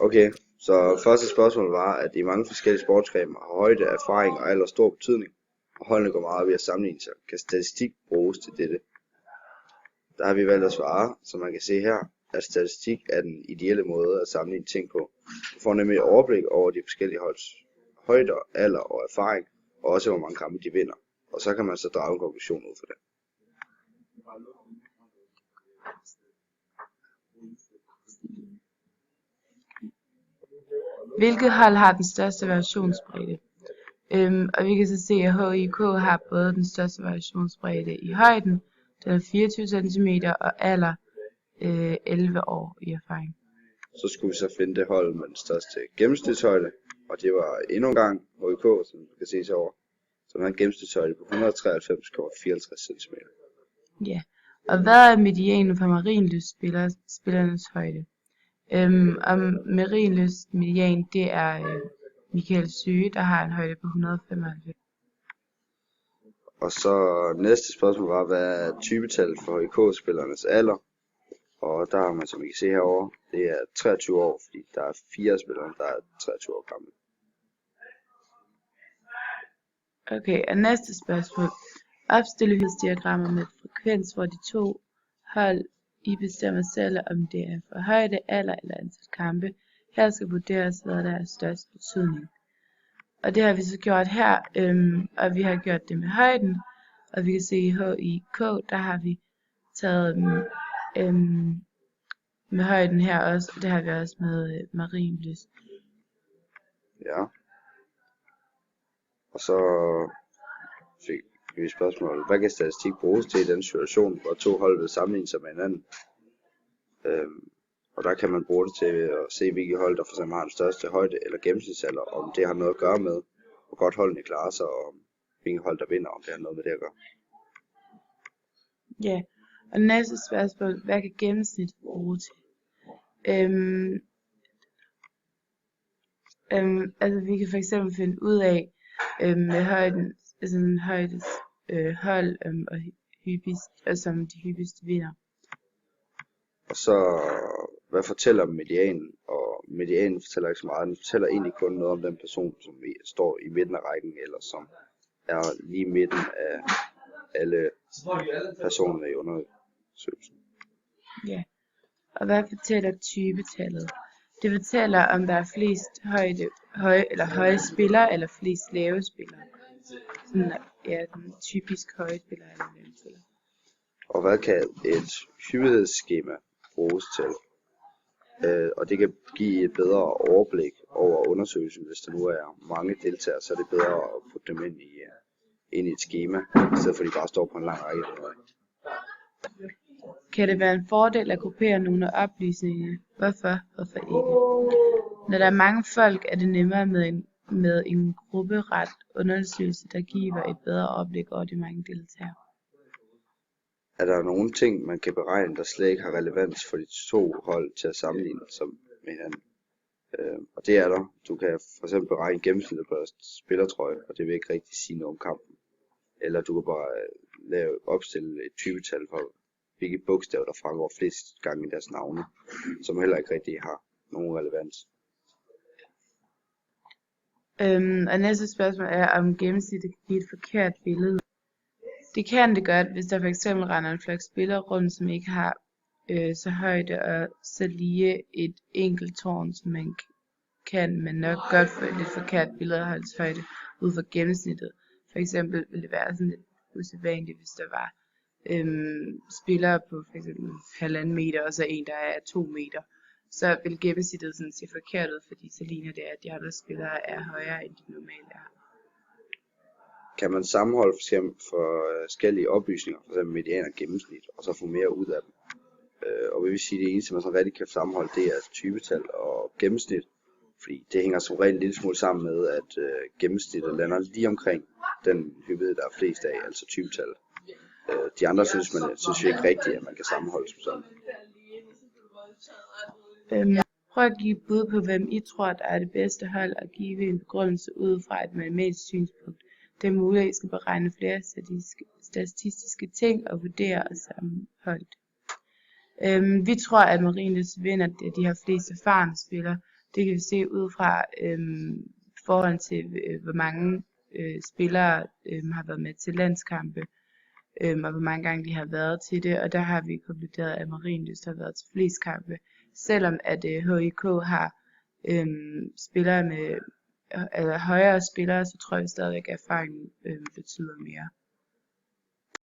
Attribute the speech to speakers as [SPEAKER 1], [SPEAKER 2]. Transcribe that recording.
[SPEAKER 1] Okay, så første spørgsmål var, at i mange forskellige sportsgrene har højde, erfaring og alder stor betydning, og holdene går meget ved at sammenligne sig. Kan statistik bruges til dette? Der har vi valgt at svare, som man kan se her, at statistik er den ideelle måde at sammenligne ting på. Du får nemlig et overblik over de forskellige holds højder, alder og erfaring, og også hvor mange kampe de vinder. Og så kan man så drage en konklusion ud fra det.
[SPEAKER 2] Hvilket hold har den største variationsbredde? Og vi kan så se, at HIK har både den største variationsbredde i højden, den er 24 cm, og alder 11 år i erfaring.
[SPEAKER 1] Så skulle vi så finde det hold med den største gennemsnitshøjde, og det var endnu en gang HIK, som du kan se herovre, som har en gennemsnitshøjde på 193,54 cm.
[SPEAKER 2] Ja, og hvad er medianen for Marienlyst-spillernes højde? Og Marienlyst median, det er Michael Søge, der har en højde på 195.
[SPEAKER 1] Og så næste spørgsmål var, hvad er typetallet for HIK-spillernes alder? Og der har man, som I kan se herovre, det er 23 år, fordi der er 4 spillere, der er 23 år gamle.
[SPEAKER 2] Okay, og næste spørgsmål. Opstil lighedsdiagrammer med frekvens, hvor de to hold I bestemmer selv, om det er for højde, alder eller antal kampe. Her skal vurderes, hvad der er størst betydning. Og det har vi så gjort her, og vi har gjort det med højden. Og vi kan se i HIK, der har vi taget med højden her også, og det har vi også med Marienlyst.
[SPEAKER 1] Ja. Og så fik vi spørgsmål, hvad kan statistik bruges til i den situation, hvor to hold vil sammenligne sig med hinanden? Og der kan man bruge det til at se, hvilke hold, der for eksempel har den største højde eller gennemsnitsalder, om det har noget at gøre med, hvor godt holdene klarer sig, og hvilke hold, der vinder, om det har noget med det at gøre.
[SPEAKER 2] Ja, og næste spørgsmål, hvad kan gennemsnit bruge til? Altså vi kan for eksempel finde ud af med højden, altså en højdes hold og hyppigst, og som de hyppigste vinder.
[SPEAKER 1] Og så, hvad fortæller medianen? Og medianen fortæller ikke så meget, den fortæller egentlig kun noget om den person, som står i midten af rækken, eller som er lige midten af alle personer i undersøgelsen.
[SPEAKER 2] Ja, og hvad fortæller typetallet? Det fortæller, om der er flest høje spillere, eller flest lave spillere. Sådan, ja, den typisk høje spiller eller lave spiller.
[SPEAKER 1] Og hvad kan et hyppighedsskema bruges til? Og det kan give et bedre overblik over undersøgelsen. Hvis der nu er mange deltagere, så er det bedre at putte dem ind i et skema, i stedet for at de bare står på en lang række.
[SPEAKER 2] Kan det være en fordel at gruppere nogle af oplysningerne? Hvorfor ikke? Når der er mange folk, er det nemmere med en grupperet undersøgelse, der giver et bedre overblik over de mange deltagere.
[SPEAKER 1] Er der nogle ting, man kan beregne, der slet ikke har relevans for de to hold til at sammenligne sig med hinanden? Og det er der. Du kan for eksempel beregne gennemsnittet på spillertrøje, og det vil ikke rigtig sige noget om kampen. Eller du kan bare opstille et typetal for, hvilke bogstaver der fremgår flest gange i deres navne, som heller ikke rigtig har nogen relevans.
[SPEAKER 2] Og næste spørgsmål er, om gennemsnittet kan give et forkert billede. Det kan det godt, hvis der for eksempel render en flok spillere rundt, som ikke har så højde og så lige et enkelt tårn, som man kan, men nok godt få et lidt forkert billede af holdets højde ud fra gennemsnittet. For eksempel ville det være sådan lidt usædvanligt, hvis der var spillere på for eksempel 1,5 meter, og så en, der er 2 meter. Så vil gennemsnittet sådan se forkert ud, fordi så ligner det, at de andre spillere er højere, end de normalt er.
[SPEAKER 1] Kan man sammenholde forskellige oplysninger, f.eks. median og gennemsnit, og så få mere ud af dem? Og vil sige, det eneste, man så rigtig kan sammenholde, det er typetal og gennemsnit, fordi det hænger som regel en lille smule sammen med, at gennemsnittet lander lige omkring den hyppighed, der er flest af, altså typetal. De andre synes jo ikke rigtigt, at man kan sammenholde som sådan.
[SPEAKER 2] Prøv at give bud på, hvem I tror, der er det bedste hold, og give en begrundelse ud fra et matematisk synspunkt. Det er muligt, at I skal beregne flere statistiske ting og vurdere og sammenholde. Vi tror, at Marienlyst vinder, at de har flest erfarne spillere. Det kan vi se ud fra forhold til, hvor mange spillere har været med til landskampe, og hvor mange gange de har været til det, og der har vi konkluderet, at Marienlyst har været til flest kampe, selvom at HIK har spillere med, eller højere spillere, så tror jeg stadigvæk, at erfaringen betyder mere.